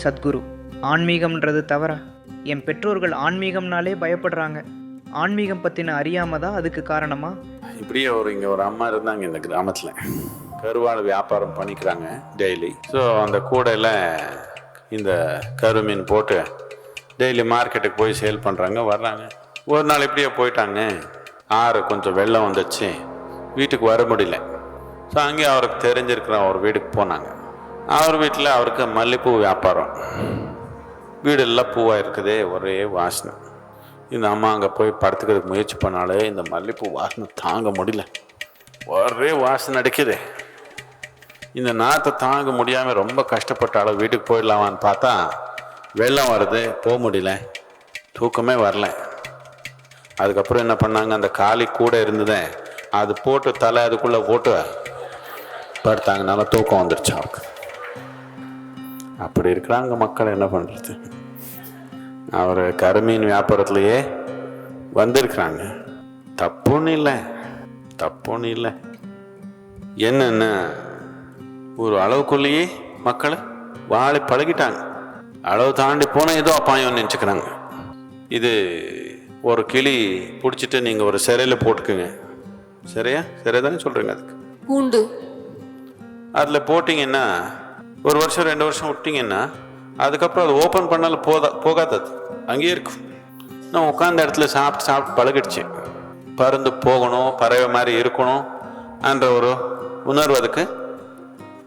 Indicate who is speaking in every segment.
Speaker 1: சத்குரு, ஆன்மீகம்ன்றது தவறா? என் பெற்றோர்கள் ஆன்மீகம்னாலே பயப்படுறாங்க. ஆன்மீகம் பற்றின அறியாம தான் அதுக்கு காரணமா?
Speaker 2: இப்படியே இங்கே ஒரு அம்மா இருந்தாங்க இந்த கிராமத்தில். கருவாடு வியாபாரம் பண்ணிக்கிறாங்க டெய்லி. ஸோ அந்த கூடையில் இந்த கரு மீன் போட்டு டெய்லி மார்க்கெட்டுக்கு போய் சேல் பண்ணுறாங்க, வர்றாங்க. ஒரு நாள் இப்படியே போயிட்டாங்க. ஆறு கொஞ்சம் வெள்ளம் வந்துச்சு, வீட்டுக்கு வர முடியல. ஸோ அங்கேயே அவருக்கு தெரிஞ்சிருக்கிற ஒரு வீட்டுக்கு போனாங்க. அவர் வீட்டில் அவருக்கு மல்லிகைப்பூ வியாபாரம். வீடெல்லாம் பூவாக இருக்குதே, ஒரே வாசனை. இந்த அம்மா அங்கே போய் படுத்துக்கிறதுக்கு முயற்சி பண்ணாலே இந்த மல்லிகைப்பூ வாசனை தாங்க முடியல. ஒரே வாசனை அடிக்குது. இந்த நாற்றை தாங்க முடியாமல் ரொம்ப கஷ்டப்பட்டாலும் வீட்டுக்கு போயிடலாமான்னு பார்த்தா வெள்ளம் வருது, போக முடியல, தூக்கமே வரல. அதுக்கப்புறம் என்ன பண்ணாங்க, அந்த காலி கூட இருந்ததே அது போட்டு தலை அதுக்குள்ளே போட்டு படுத்தாங்க. நல்லா தூக்கம் வந்துடுச்சு அவருக்கு. அப்படி இருக்கிறாங்க மக்கள், என்ன பண்ணுறது? அவர் கருமீன் வியாபாரத்துலேயே வந்திருக்கிறாங்க. தப்புன்னு இல்லை. என்னென்ன ஒரு அளவுக்குள்ளேயே மக்களை வாழை பழகிட்டாங்க. அளவு தாண்டி போனால் ஏதோ அப்பாயம் நினச்சிக்கிறாங்க. இது ஒரு கிளி பிடிச்சிட்டு நீங்கள் ஒரு சிறையில் போட்டுக்குங்க. சிறை தானே சொல்கிறீங்க? அதுக்கு
Speaker 3: பூண்டு
Speaker 2: அதில் போட்டிங்கன்னா ஒரு வருஷம் 2 வருஷம் விட்டிங்கன்னா அதுக்கப்புறம் அது ஓப்பன் பண்ணாலும் போகாது, அது அங்கேயே இருக்கும். நான் உட்காந்த இடத்துல சாப்பிட்டு பழகிடுச்சு. பறந்து போகணும், பறவை மாதிரி இருக்கணும் என்ற ஒரு உணர்வு அதுக்கு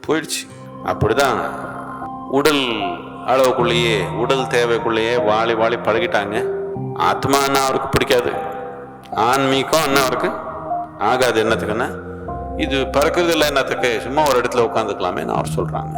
Speaker 2: போயிடுச்சு. அப்படிதான் உடல் அளவுக்குள்ளேயே, உடல் தேவைக்குள்ளேயே வாழி பழகிட்டாங்க. ஆத்மான்னா அவருக்கு பிடிக்காது, ஆன்மீகம் என்ன அவருக்கு ஆகாது. என்னத்துக்குன்னா இது பறக்கிறது இல்லை, என்னத்துக்கு சும்மா ஒரு இடத்துல உட்காந்துக்கலாமே அவர் சொல்கிறாங்க.